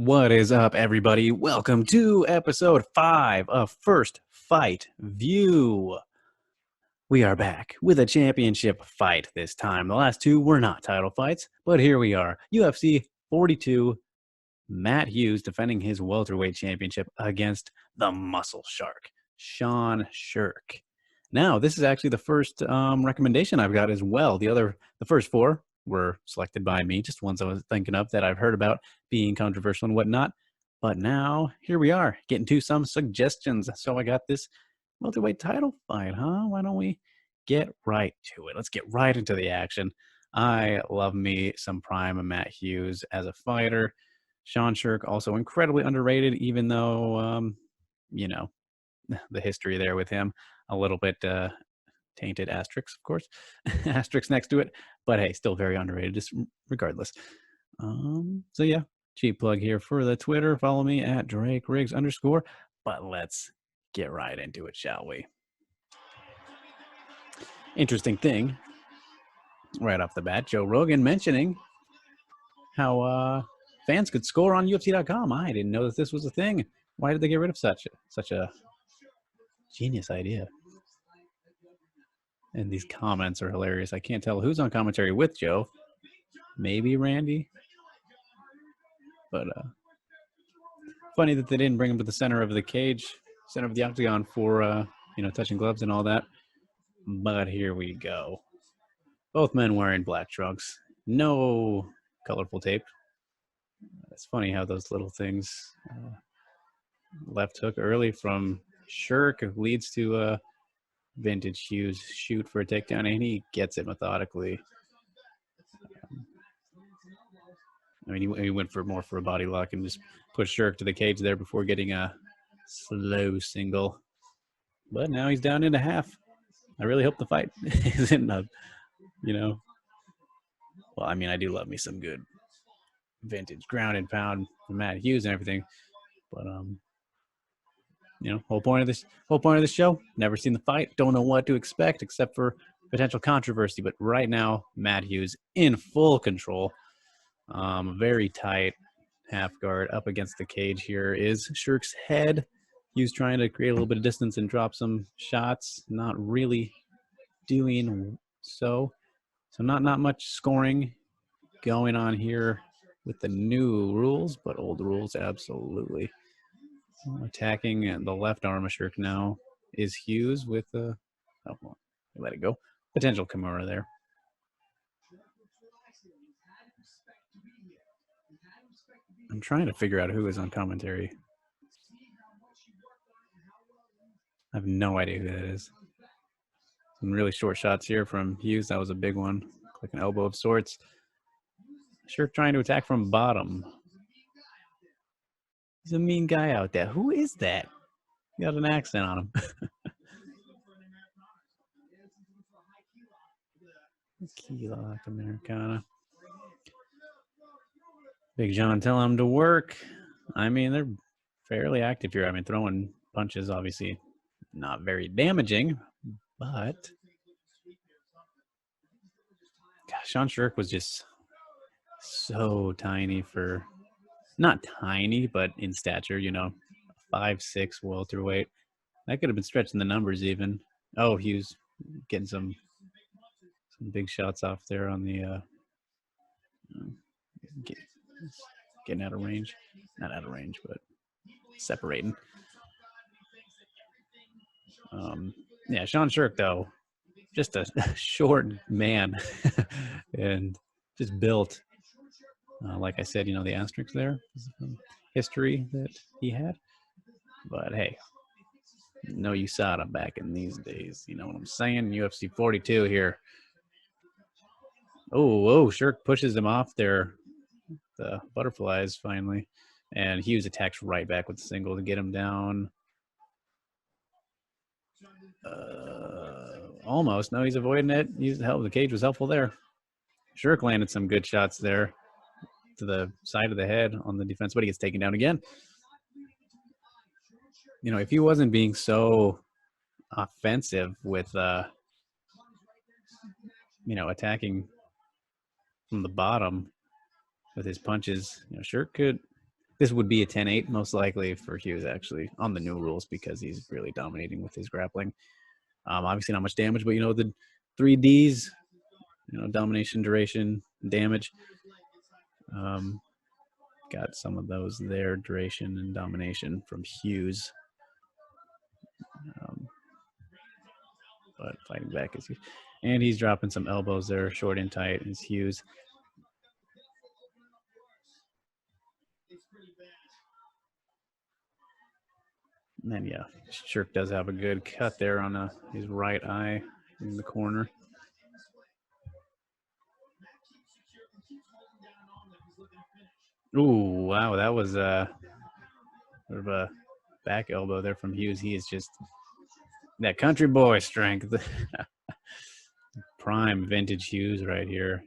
What is up, everybody? Welcome to episode 5 of First Fight View. We are back with a championship fight this time. The last two were not title fights, but here we are. UFC 42, Matt Hughes defending his welterweight championship against the Muscle Shark, Sean Sherk. Now, this is actually the first recommendation I've got as well. The first four were selected by me, just ones I was thinking of that I've heard about being controversial and whatnot. But now, here we are, getting to some suggestions. So I got this welterweight title fight, huh? Why don't we get right to it? Let's get right into the action. I love me some prime Matt Hughes as a fighter. Sean Sherk, also incredibly underrated, even though, the history there with him, a little bit tainted asterisks, of course, asterisks next to it, but hey, still very underrated, just regardless. So yeah, cheap plug here for the Twitter. Follow me at @DrakeRiggs_. But let's get right into it, shall we? Interesting thing, right off the bat, Joe Rogan mentioning how fans could score on UFC.com. I didn't know that this was a thing. Why did they get rid of such a genius idea? And these comments are hilarious. I can't tell who's on commentary with Joe. Maybe Randy. But funny that they didn't bring him to the center of the cage, center of the octagon for, touching gloves and all that. But here we go. Both men wearing black trunks. No colorful tape. It's funny how those little things, left hook early from Sherk leads to vintage Hughes shoot for a takedown, and he gets it methodically. I mean, he went more for a body lock and just pushed Sherk to the cage there before getting a slow single. But now he's down into half. I really hope the fight isn't well, I mean, I do love me some good vintage ground and pound from Matt Hughes and everything. But whole point of this show, never seen the fight, don't know what to expect except for potential controversy. But right now, Matt Hughes in full control. Very tight half guard up against the cage. Here is Sherk's head. Hughes trying to create a little bit of distance and drop some shots, not really doing so. So not much scoring going on here with the new rules, but old rules, absolutely. Attacking and the left arm of Sherk now is Hughes with let it go. Potential Kimura there. I'm trying to figure out who is on commentary. I have no idea who that is. Some really short shots here from Hughes. That was a big one. Like an elbow of sorts. Sherk trying to attack from bottom. He's a mean guy out there. Who is that? He got an accent on him. Key lock Americana. Big John telling him to work. I mean, they're fairly active here. I mean, throwing punches, obviously not very damaging, but gosh, Sean Sherk was just so tiny for, not tiny, but in stature, 5'6" welterweight. That could have been stretching the numbers even. Oh, he was getting some big shots off there on the getting out of range. Not out of range, but separating. Yeah, Sean Sherk, though, just a short man and just built. Like I said, the asterisk there, history that he had. But hey, no USADA back in these days. You know what I'm saying? UFC 42 here. Oh, Sherk pushes him off there. The butterflies finally. And Hughes attacks right back with the single to get him down. Almost. No, he's avoiding it. The cage was helpful there. Sherk landed some good shots there to the side of the head on the defense, but he gets taken down again. If he wasn't being so offensive with, attacking from the bottom with his punches, Sherk could This would be a 10-8 most likely for Hughes, actually, on the new rules, because he's really dominating with his grappling. Obviously not much damage, but the 3Ds, domination, duration, damage. Got some of those there, duration and domination from Hughes. But fighting back is Hughes. And he's dropping some elbows there, short and tight, is Hughes. And then, yeah, Sherk does have a good cut there on his right eye in the corner. Ooh, wow, that was sort of a back elbow there from Hughes. He is just that country boy strength. Prime vintage Hughes right here.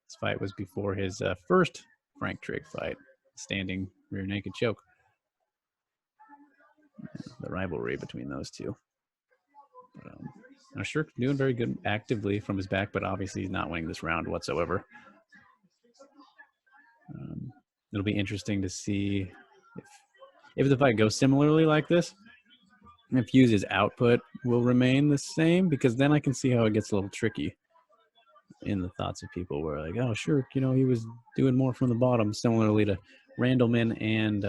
This fight was before his first Frank Trigg fight, standing rear naked choke. The rivalry between those two. Sherk doing very good actively from his back, but obviously he's not winning this round whatsoever. It'll be interesting to see if the fight goes similarly like this, if Hughes' output will remain the same, because then I can see how it gets a little tricky in the thoughts of people where like, oh, sure, he was doing more from the bottom, similarly to Randleman and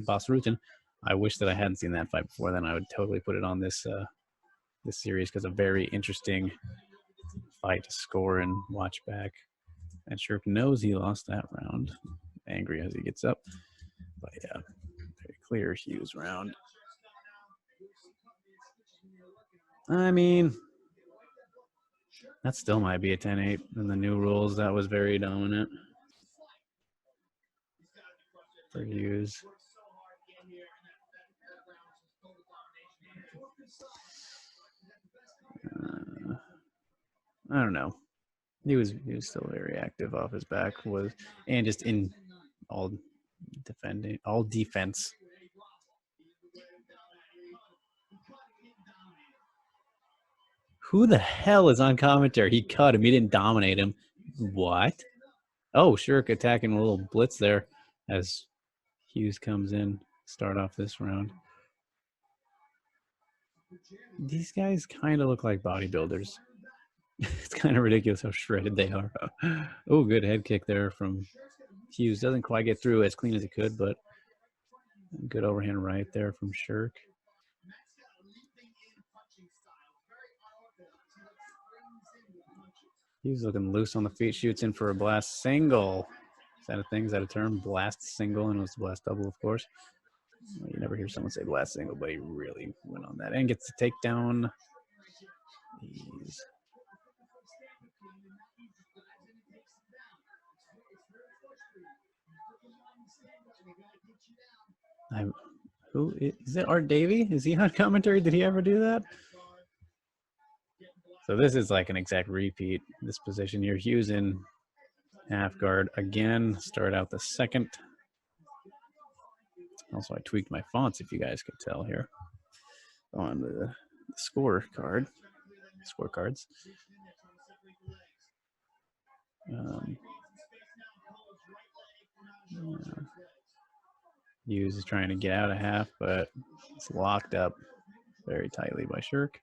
Boss Rutan. I wish that I hadn't seen that fight before. Then I would totally put it on this series, because a very interesting fight to score and watch back. And Sherk knows he lost that round, angry as he gets up. But yeah, very clear Hughes round. I mean, that still might be a 10-8 in the new rules. That was very dominant for Hughes. I don't know. He was still very active off his back, and just in all defense. Who the hell is on commentary? He cut him. He didn't dominate him. What? Oh, Sherk attacking a little blitz there as Hughes comes in. Start off this round. These guys kind of look like bodybuilders. It's kind of ridiculous how shredded they are. Oh, good head kick there from Hughes. Doesn't quite get through as clean as it could, but good overhand right there from Sherk. Hughes looking loose on the feet, shoots in for a blast single. Is that a thing? Is that a term? Blast single, and it was the blast double, of course. Well, you never hear someone say blast single, but he really went on that and gets the takedown. Who is it? Art Davey? Is he on commentary? Did he ever do that? So this is like an exact repeat. This position here, Hughes in half guard again. Start out the second. Also, I tweaked my fonts, if you guys could tell here, on the scorecards. Hughes is trying to get out of half, but it's locked up very tightly by Sherk.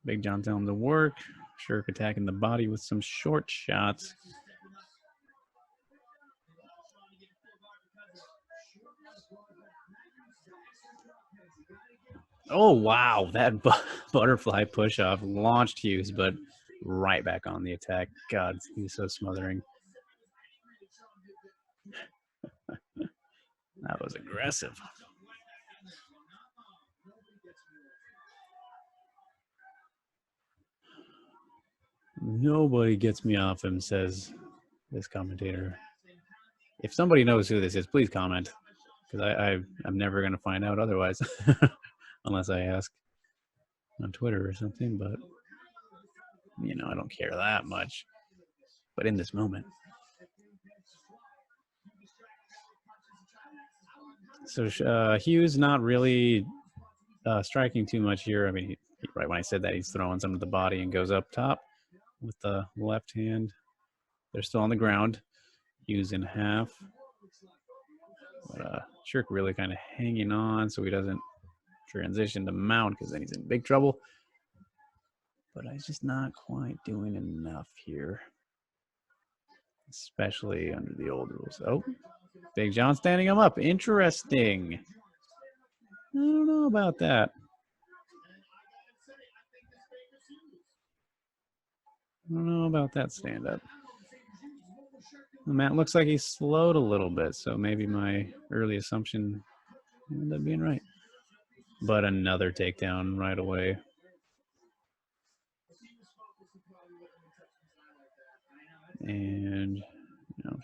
Big John telling him to work. Sherk attacking the body with some short shots. Oh, wow. That butterfly push-off launched Hughes, but right back on the attack. God, he was so smothering. That was aggressive. Nobody gets me off him, says this commentator. If somebody knows who this is, please comment, because I'm never going to find out otherwise, unless I ask on Twitter or something. But I don't care that much. But in this moment, so Hughes not really striking too much here. I mean, Right when I said that, he's throwing some to the body and goes up top with the left hand. They're still on the ground. Hughes in half. But Sherk really kind of hanging on so he doesn't transition to mount because then he's in big trouble. But he's just not quite doing enough here, especially under the old rules. Oh, Big John standing him up. Interesting. I don't know about that. I don't know about that stand up. Matt looks like he slowed a little bit, so maybe my early assumption ended up being right. But another takedown right away. And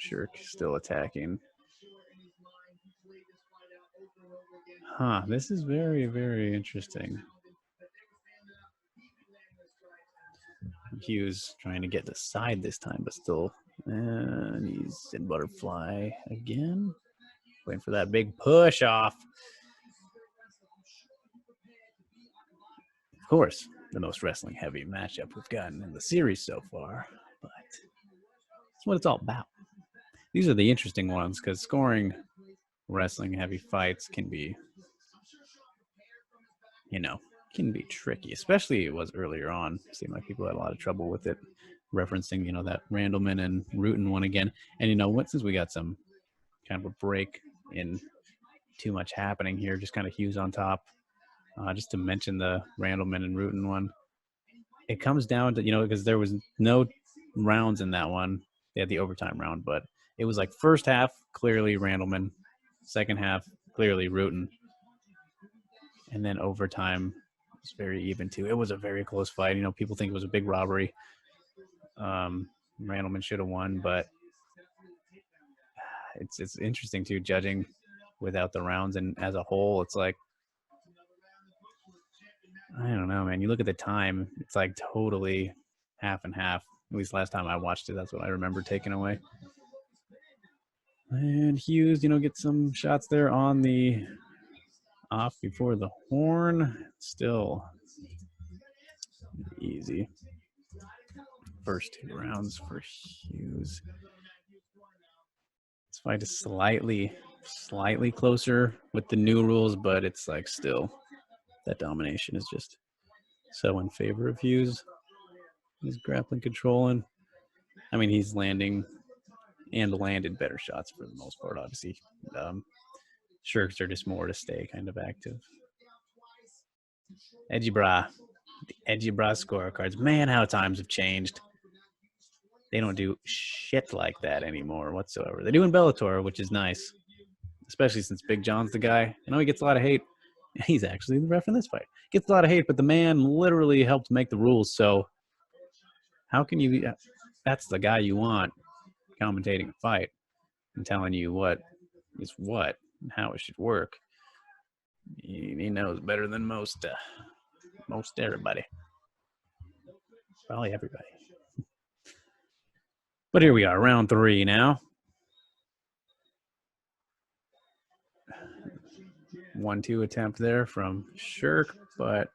Sherk still attacking. This is very, very interesting. Hughes trying to get the side this time, but still. And he's in butterfly again. Waiting for that big push off. Of course, the most wrestling heavy matchup we've gotten in the series so far, but that's what it's all about. These are the interesting ones because scoring wrestling heavy fights can be, can be tricky, especially it was earlier on. It seemed like people had a lot of trouble with it, referencing, that Randleman and Rutan one again. And, since we got some kind of a break in too much happening here, just kind of Hughes on top, just to mention the Randleman and Rutan one. It comes down to, because there was no rounds in that one. They had the overtime round, but it was like first half, clearly Randleman. Second half, clearly Rutan. And then overtime was very even too. It was a very close fight. People think it was a big robbery. Randleman should have won, but it's interesting too, judging without the rounds and as a whole. It's like, I don't know, man. You look at the time, it's like totally half and half. At least last time I watched it, that's what I remember taking away. And Hughes, gets some shots there on the off before the horn. Still easy. First 2 rounds for Hughes. This fight is slightly closer with the new rules, but it's like still that domination is just so in favor of Hughes. He's grappling, controlling. I mean, he's landing and landed better shots for the most part, obviously. Sherks are just more to stay kind of active. Edgy Bra. The Edgy Bra scorecards. Man, how times have changed. They don't do shit like that anymore whatsoever. They do in Bellator, which is nice, especially since Big John's the guy. I know he gets a lot of hate. He's actually the ref in this fight. Gets a lot of hate, but the man literally helped make the rules. So how can you? That's the guy you want commentating a fight and telling you what is what and how it should work. He knows better than most everybody. Probably everybody. But here we are, round 3 now. 1-2 attempt there from Sherk, but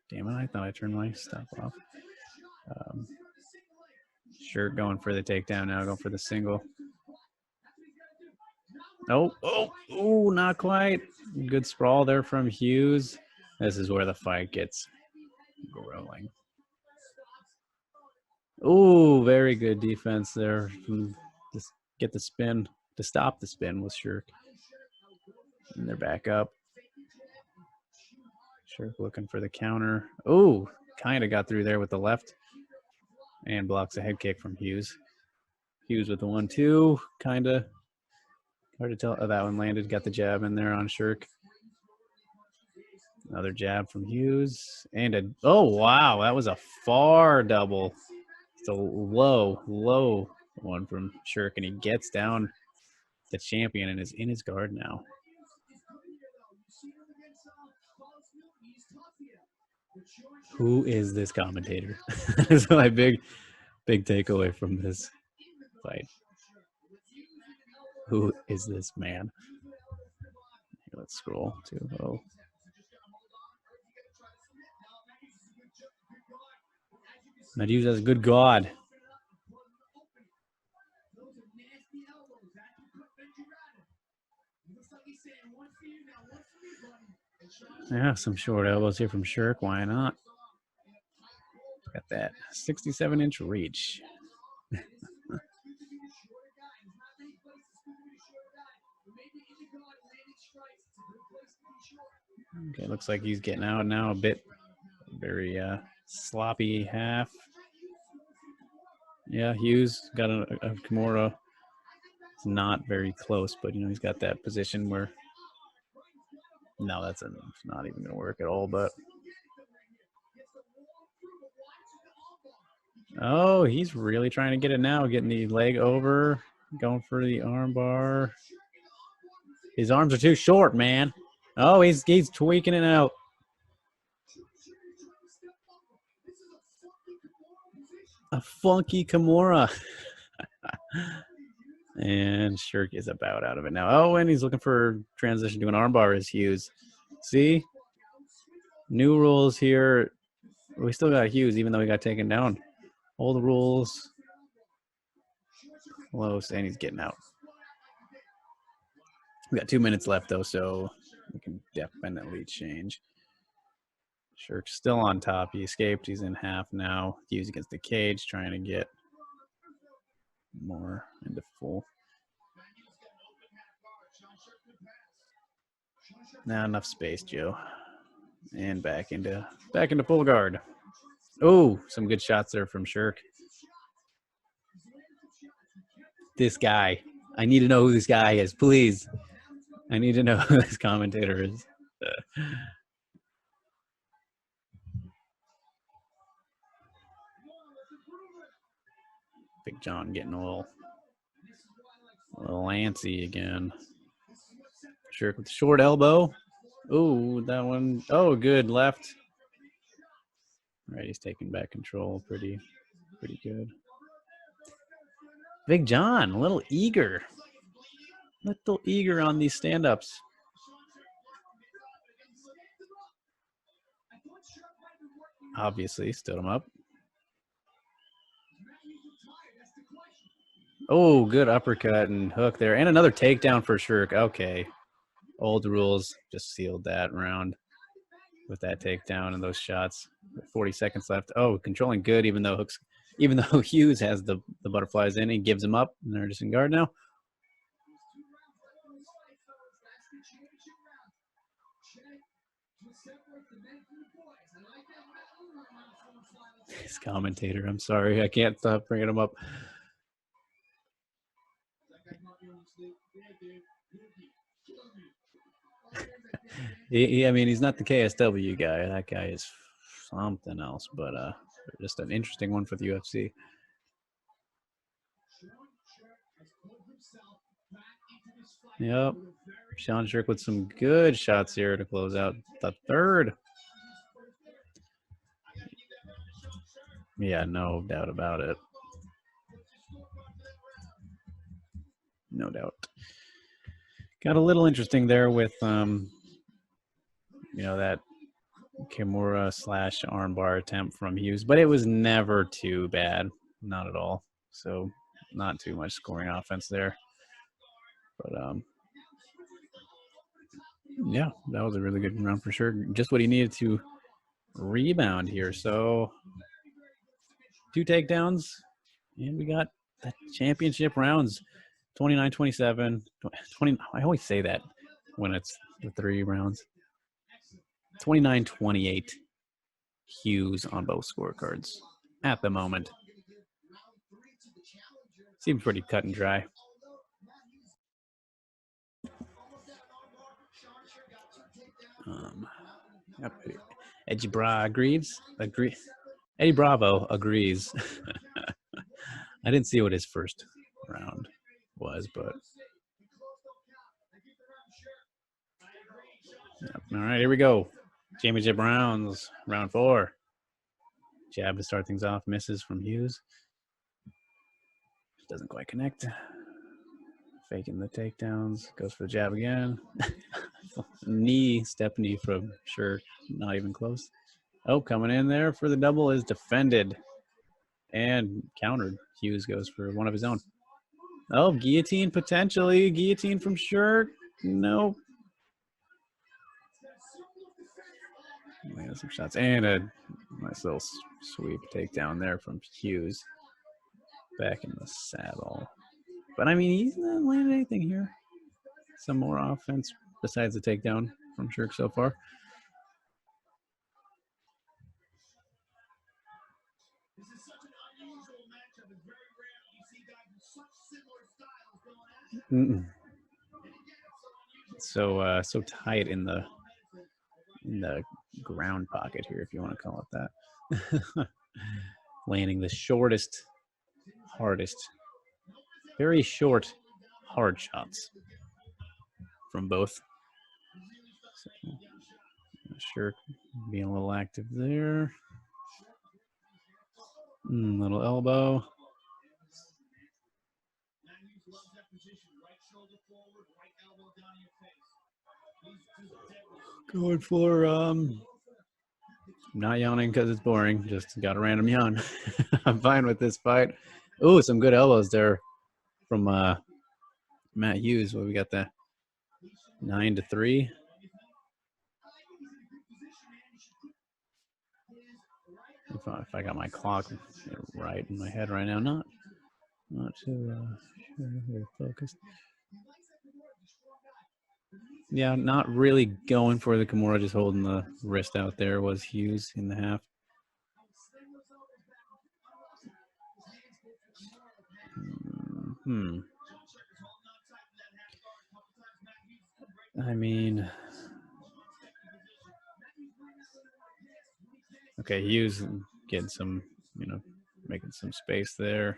damn it, I thought I turned my stuff off. Sherk going for the takedown now, going for the single. Oh, not quite. Good sprawl there from Hughes. This is where the fight gets growing. Oh, very good defense there. Just get the spin, to stop the spin with Sherk. And they're back up. Sherk looking for the counter. Oh, kind of got through there with the left. And blocks a head kick from Hughes. Hughes with the 1-2. Kind of hard to tell. Oh, that one landed. Got the jab in there on Sherk. Another jab from Hughes. And oh, wow. That was a far double. It's a low one from Sherk. And he gets down the champion and is in his guard now. Who is this commentator? That's my big takeaway from this fight. Who is this man? Here, let's scroll to Matt Hughes has a good God. Yeah, some short elbows here from Sherk. Why not? Got that 67-inch reach. Okay, looks like he's getting out now a bit. Very sloppy half. Yeah, Hughes got a Kimura. It's not very close, but he's got that position where no, that's not even gonna work at all. But oh, he's really trying to get it now, getting the leg over, going for the arm bar. His arms are too short, man. Oh, he's tweaking it out. A funky Kimura. And Sherk is about out of it now. Oh, and he's looking for transition to an armbar as Hughes. See? New rules here. We still got Hughes, even though he got taken down. All the rules. Close, and he's getting out. We got 2 minutes left, though, so we can definitely change. Sherk's still on top. He escaped. He's in half now. Hughes against the cage, trying to get more into full. Not enough space, Joe. And back into full guard. Oh, some good shots there from Sherk. This guy. I need to know who this guy is, please. I need to know who this commentator is. Big John getting a little antsy again. Sherk with the short elbow. Oh, that one. Oh, good left. All right, he's taking back control. Pretty good. Big John, a little eager on these stand-ups. Obviously, stood him up. Oh, good uppercut and hook there. And another takedown for Sherk. Okay. Old rules just sealed that round with that takedown and those shots. 40 seconds left. Oh, controlling good, even though Hughes has the butterflies in, he gives him up, and they're just in guard now. His commentator, I'm sorry, I can't stop bringing him up. I mean, he's not the KSW guy. That guy is something else, but just an interesting one for the UFC. Yep. Sean Sherk with some good shots here to close out the third. Yeah, no doubt about it. No doubt. Got a little interesting there with that Kimura / armbar attempt from Hughes, but it was never too bad. Not at all. So not too much scoring offense there. But yeah, that was a really good round for sure. Just what he needed to rebound here. So 2 takedowns, and we got the championship rounds. 29-27. 20. I always say that when it's the 3 rounds. 29-28. Hughes on both scorecards at the moment. Seems pretty cut and dry. Eddie Bravo agrees. I didn't see what his first round was, but all right, here we go. Championship rounds, round 4. Jab to start things off, misses from Hughes. Doesn't quite connect. Faking the takedowns, goes for the jab again. Step knee from Sherk, not even close. Oh, coming in there for the double is defended. and countered. Hughes goes for one of his own. Oh, guillotine potentially. Guillotine from Sherk. Nope. Some shots and a nice little sweep takedown there from Hughes. Back in the saddle. But I mean, he's not landed anything here. Some more offense besides the takedown from Sherk so far. So tight in the ground pocket here, if you want to call it that. Landing the shortest, hardest, very short, hard shots from both. So, Sherk being a little active there. Little elbow. Going for I'm not yawning because it's boring. Just got a random yawn. I'm fine with this fight. Oh, some good elbows there from Matt Hughes. Well, we got the 9-3. If I got my clock right in my head right now, not too focused. Yeah, not really going for the Kimura, just holding the wrist out there was Hughes in the half. I mean, okay, Hughes getting some, making some space there,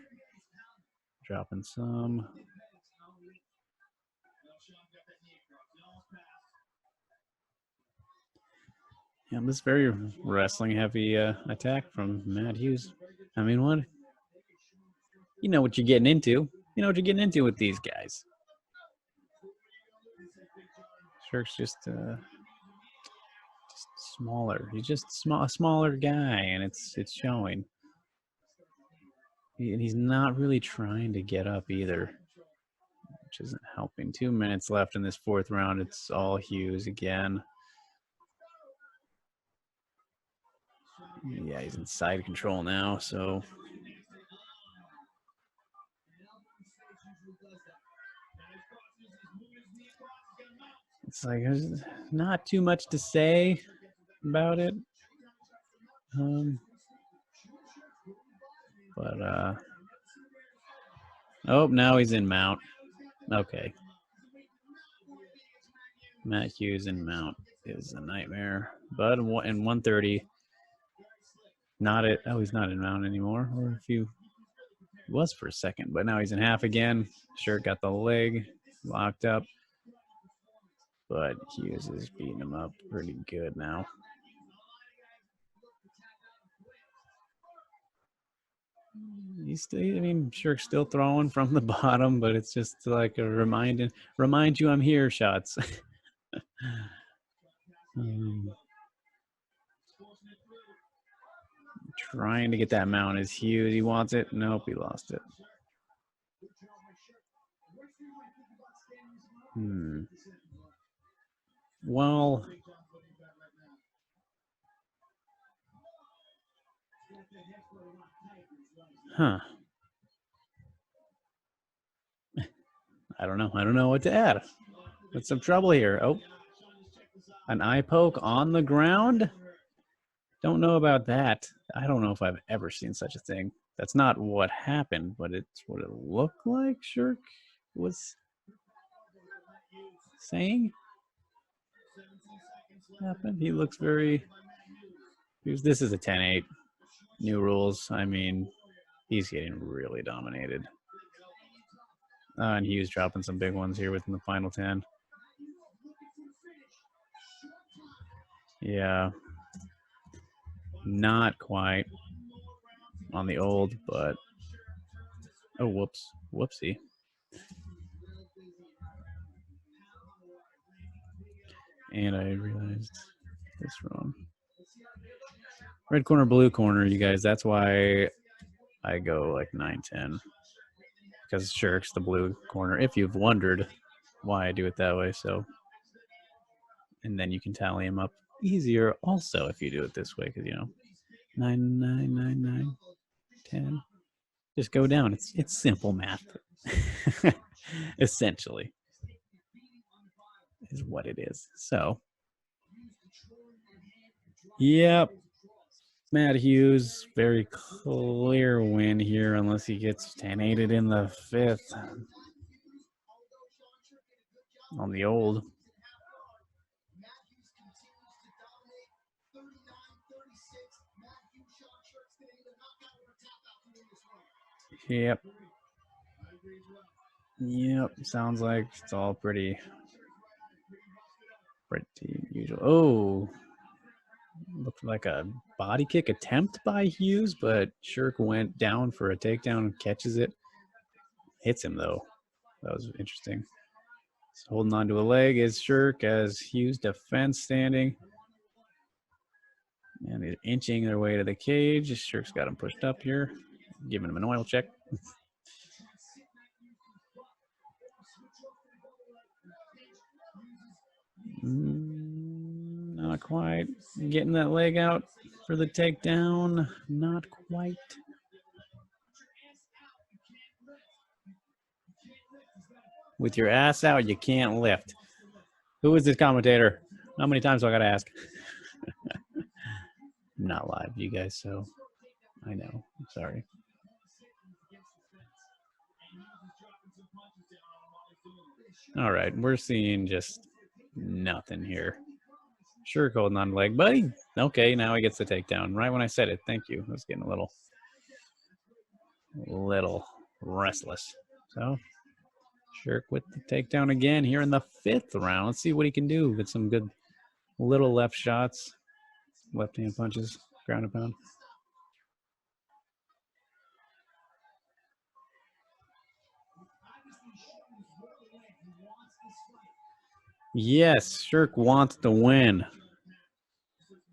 dropping some. Yeah, this very wrestling heavy attack from Matt Hughes. I mean, what? You know what you're getting into. You know what you're getting into with these guys. Sherk's just smaller. He's just a smaller guy, and it's showing. He's not really trying to get up either, which isn't helping. 2 minutes left in this fourth round. It's all Hughes again. Yeah, he's in side control now, so it's like there's not too much to say about it. But oh, now he's in mount. Okay. Matt Hughes in mount is a nightmare. But in 130, not it. Oh, he's not in mount anymore. Or if he was for a second, but now he's in half again. Sherk got the leg locked up. But Hughes is beating him up pretty good now. He's still, I mean, Sherk's still throwing from the bottom, but it's just like a remind you I'm here shots. Trying to get that mount is Hughes. He wants it. Nope, he lost it. Well, huh. I don't know. I don't know what to add. What's some trouble here? Oh, an eye poke on the ground? Don't know about that. I don't know if I've ever seen such a thing. That's not what happened, but it's what it looked like Sherk was saying happened. He looks very... This is a 10-8. New rules. I mean, he's getting really dominated. And he was dropping some big ones here within the final 10. Yeah. Not quite on the old, but... Oh, whoops. Whoopsie. And I realized this wrong. Red corner, blue corner, you guys. That's why I go like 9-10 because Sherk's the blue corner. If you've wondered why I do it that way, so and then you can tally them up easier also if you do it this way because 9 9 9 9 10. Just go down. It's simple math. Essentially is what it is. So yep. Matt Hughes, very clear win here unless he gets 10-8'd in the 5th on the old. Yep. Yep. Sounds like it's all pretty usual. Oh, looked like a body kick attempt by Hughes, but Sherk went down for a takedown, catches it, hits him though. That was interesting. So holding on to a leg is Sherk as Hughes defense standing. And they're inching their way to the cage. Sherk's got him pushed up here, giving him an oil check. Not quite getting that leg out for the takedown. Not quite. With your ass out, you can't lift. Who is this commentator? How many times do I got to ask? I'm not live, you guys, so I know. I'm sorry. All right, we're seeing just nothing here. Sure, holding on leg, buddy. Okay, now he gets the takedown. Right when I said it. Thank you. I was getting a little restless. So Sherk with the takedown again here in the 5th round. Let's see what he can do with some good little left shots, left hand punches, ground and pound. Yes, Sherk wants to win.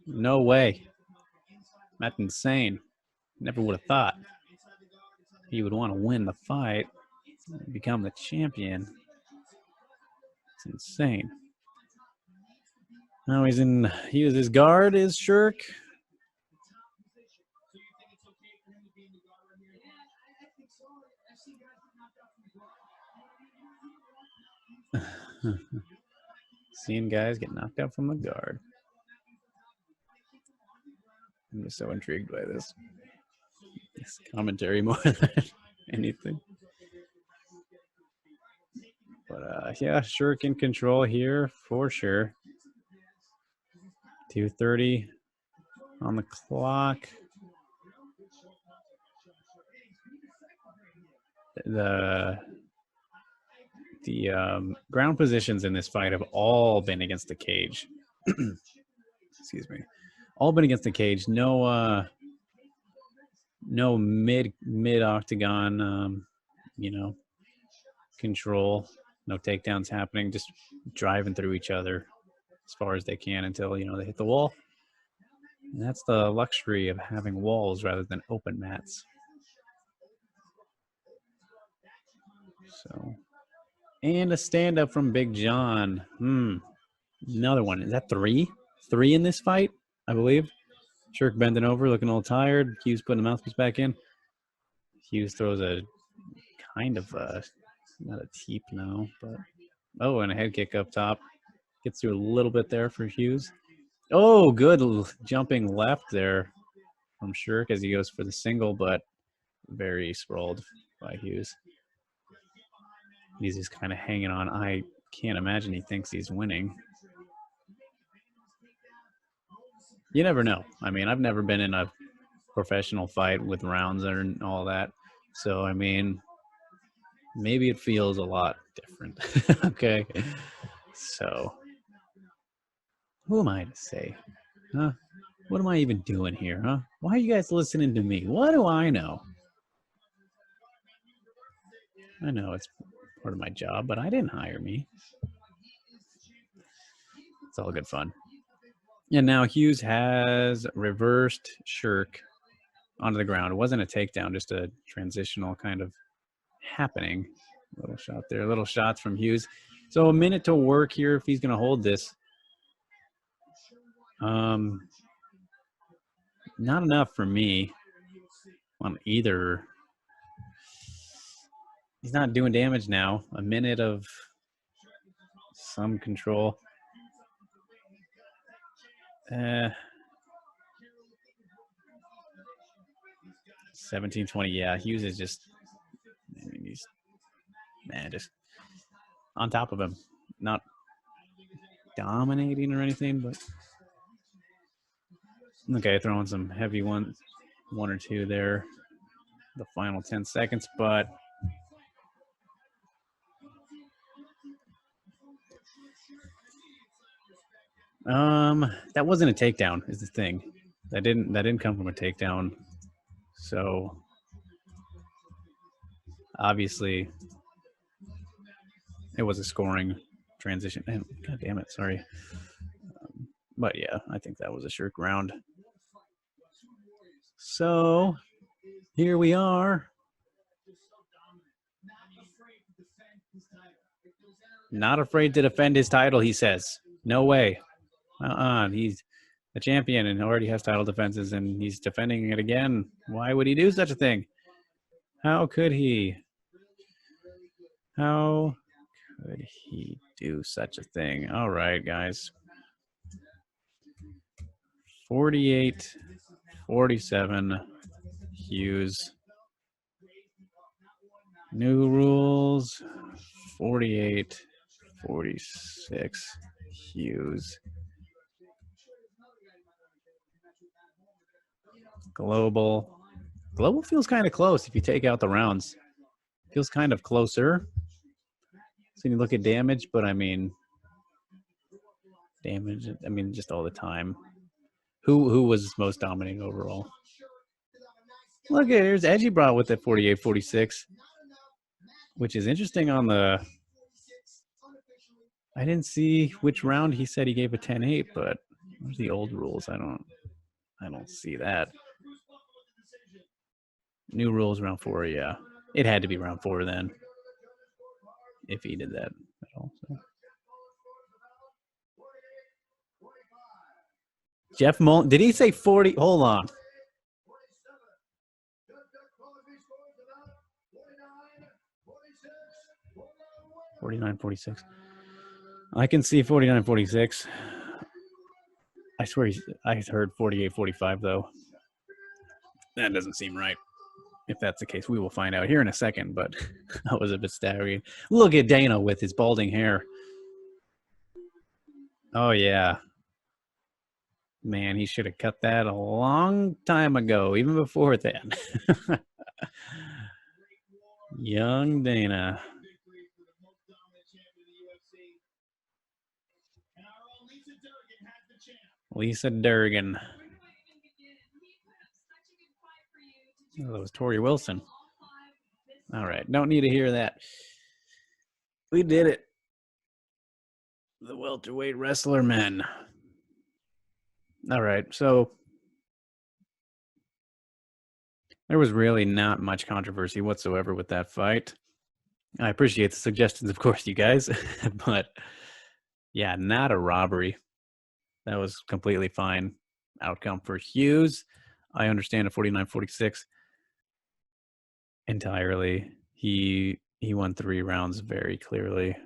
No way. That's insane. Never would have thought he would want to win the fight, become the champion. It's insane. Now he was his guard is Sherk. Seeing guys get knocked out from the guard. I'm just so intrigued by this commentary more than anything. But yeah, Sherk in control here for sure. 2:30 on the clock. The ground positions in this fight have all been against the cage. Excuse me. All been against the cage. No mid octagon control. No takedowns happening, just driving through each other as far as they can until they hit the wall. And that's the luxury of having walls rather than open mats. So, and a stand up from Big John. Another one. Is that 3? 3 in this fight, I believe. Sherk bending over, looking a little tired. Hughes putting the mouthpiece back in. Hughes throws a kind of not a teep now, but and a head kick up top. Gets through a little bit there for Hughes. Oh, good jumping left there from Sherk as he goes for the single, but very sprawled by Hughes. He's just kind of hanging on. I can't imagine he thinks he's winning. You never know. I mean, I've never been in a professional fight with rounds and all that. So, I mean, maybe it feels a lot different. Okay. So, who am I to say? Huh? What am I even doing here, huh? Why are you guys listening to me? What do I know? I know it's part of my job, but I didn't hire me. It's all good fun. And now Hughes has reversed Sherk onto the ground. It wasn't a takedown, just a transitional kind of happening. Little shot there, little shots from Hughes. So a minute to work here if he's going to hold this. Not enough for me on either. He's not doing damage now. A minute of some control. 17-20. Yeah, Hughes is just, I mean, he's just on top of him. Not dominating or anything, but okay, throwing some heavy one or two there. The final 10 seconds, but that wasn't a takedown is the thing. That didn't come from a takedown. So obviously it was a scoring transition. God damn it, sorry. But yeah, I think that was a Sherk round. So here we are. Not afraid to defend his title, he says. No way. He's a champion and already has title defenses, and he's defending it again. Why would he do such a thing? How could he? How could he do such a thing? All right, guys. 48-47, Hughes. New rules, 48-46, Hughes. Global feels kind of close if you take out the rounds. Feels kind of closer. So you look at damage, but I mean, damage, I mean, just all the time. Who was most dominating overall? Look, here's Edgy brought with it 48-46, which is interesting on the. I didn't see which round he said he gave a 10-8, but where's the old rules? I don't see that. New rules round 4, yeah. It had to be round 4 then. If he did that at all. So. Jeff Mullen, did he say 40? Hold on. $49.46. I can see 49.46. I swear I heard 48.45 though. That doesn't seem right. If that's the case, we will find out here in a second, but that was a bit staggering. Look at Dana with his balding hair. Oh, yeah. Man, he should have cut that a long time ago, even before then. Young Dana. Lisa Durgan. Oh, that was Tori Wilson. All right, don't need to hear that. We did it. The welterweight wrestler men. All right, so there was really not much controversy whatsoever with that fight. I appreciate the suggestions, of course, you guys, but yeah, not a robbery. That was completely fine outcome for Hughes. I understand a 49-46 entirely. He won 3 rounds very clearly.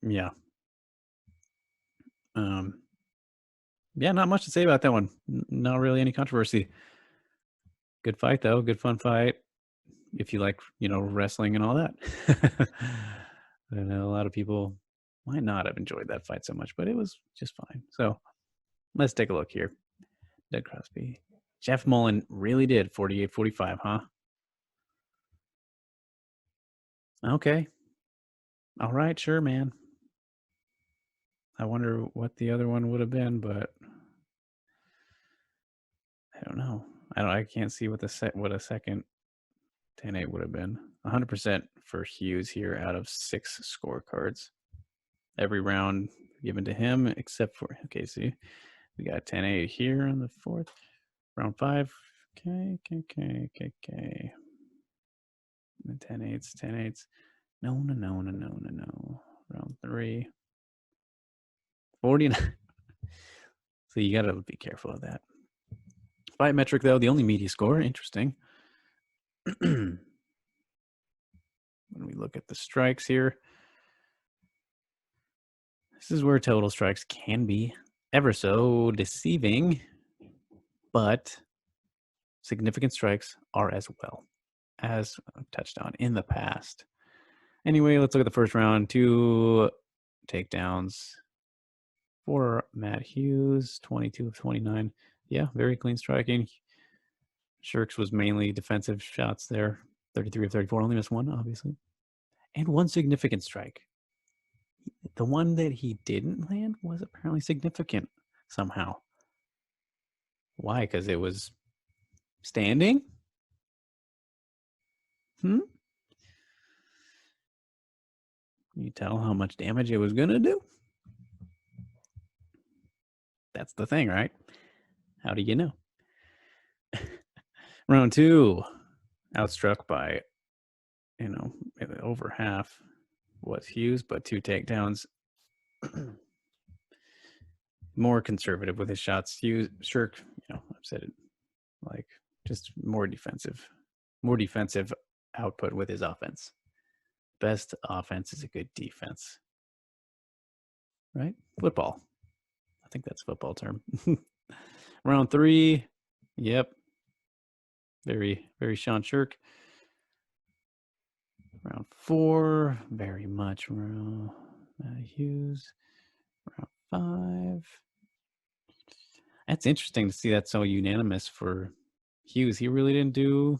Yeah. Yeah, not much to say about that one. Not really any controversy. Good fight though. Good fun fight. If you like, wrestling and all that. I know a lot of people might not have enjoyed that fight so much, but it was just fine. So let's take a look here. Dead Crosby. Jeff Mullen really did 48-45, huh? Okay. All right, sure, man. I wonder what the other one would have been, but I don't know. I can't see what a second 10-8 would have been. 100% for Hughes here out of 6 scorecards. Every round given to him except for, okay, see, we got 10-8 here on the 4th. Round 5. Okay. 10-8s, 10-8s. No. Round 3. 49. So you got to be careful of that. Fight metric, though, the only media score. Interesting. When we look at the strikes here, this is where total strikes can be ever so deceiving, but significant strikes are as well, as I've touched on in the past. Anyway, let's look at the first round. 2 takedowns for Matt Hughes, 22 of 29. Yeah, very clean striking. Sherk's was mainly defensive shots there. 33 of 34, only missed one, obviously. And 1 significant strike. The one that he didn't land was apparently significant somehow. Why? Because it was standing? Can you tell how much damage it was going to do? That's the thing, right? How do you know? Round 2, outstruck by, over half was Hughes, but 2 takedowns. More conservative with his shots. Hughes, Sherk, I've said it, like just more defensive output with his offense. Best offense is a good defense, right? Football. I think that's a football term. Round 3. Yep. Very, very Sean Sherk. Round 4. Very much Matt Hughes. Round 5. That's interesting to see that so unanimous for Hughes. He really didn't do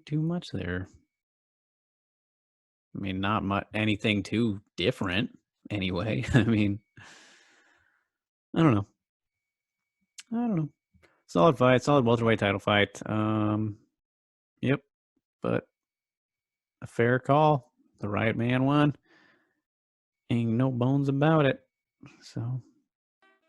too much there. I mean, not much, anything too different anyway. I mean, I don't know. Solid fight, solid welterweight title fight. Yep, but a fair call. The right man won. Ain't no bones about it. So,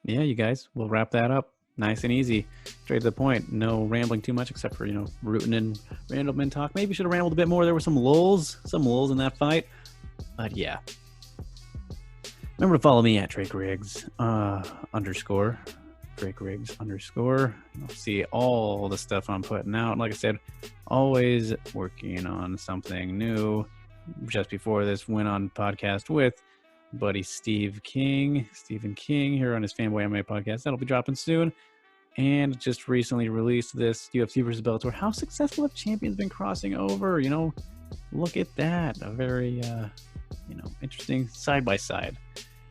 yeah, you guys, we'll wrap that up. Nice and easy. Straight to the point. No rambling too much except for, rooting and Randleman talk. Maybe should have rambled a bit more. There were some lulls in that fight. But yeah. Remember to follow me at Drake Riggs _ Drake Riggs _ You'll see all the stuff I'm putting out. Like I said, always working on something new. Just before this, went on podcast with buddy Stephen King here on his Fanboy MMA podcast. That'll be dropping soon. And just recently released this UFC vs. Bellator. How successful have champions been crossing over? Look at that. A very, interesting side-by-side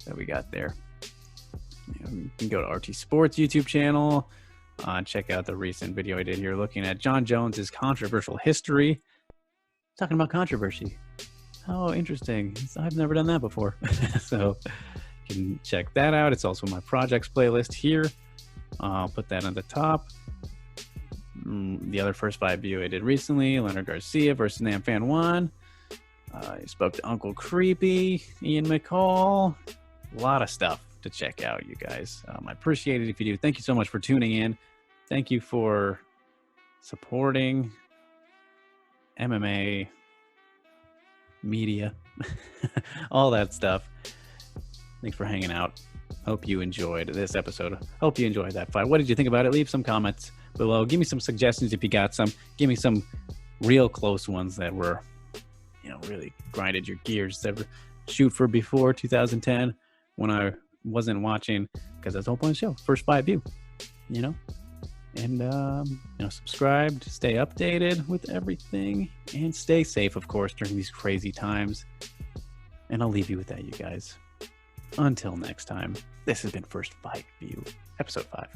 that we got there. You can go to RT Sports YouTube channel. Check out the recent video I did here looking at John Jones's controversial history. Talking about controversy. How interesting. I've never done that before. So you can check that out. It's also my projects playlist here. I'll put that on the top. The other first fight video I did recently, Leonard Garcia versus Nam Fan 1. I spoke to Uncle Creepy, Ian McCall. A lot of stuff to check out, you guys. I appreciate it if you do. Thank you so much for tuning in. Thank you for supporting MMA, media, all that stuff. Thanks for hanging out. Hope you enjoyed this episode. Hope you enjoyed that fight. What did you think about it? Leave some comments below. Give me some suggestions if you got some. Give me some real close ones that were, really grinded your gears. Ever shoot for before 2010 when I wasn't watching, because that's the whole point of the show. First fight view, and subscribe to stay updated with everything, and stay safe, of course, during these crazy times. And I'll leave you with that, you guys. Until next time, this has been First Fight View, episode 5.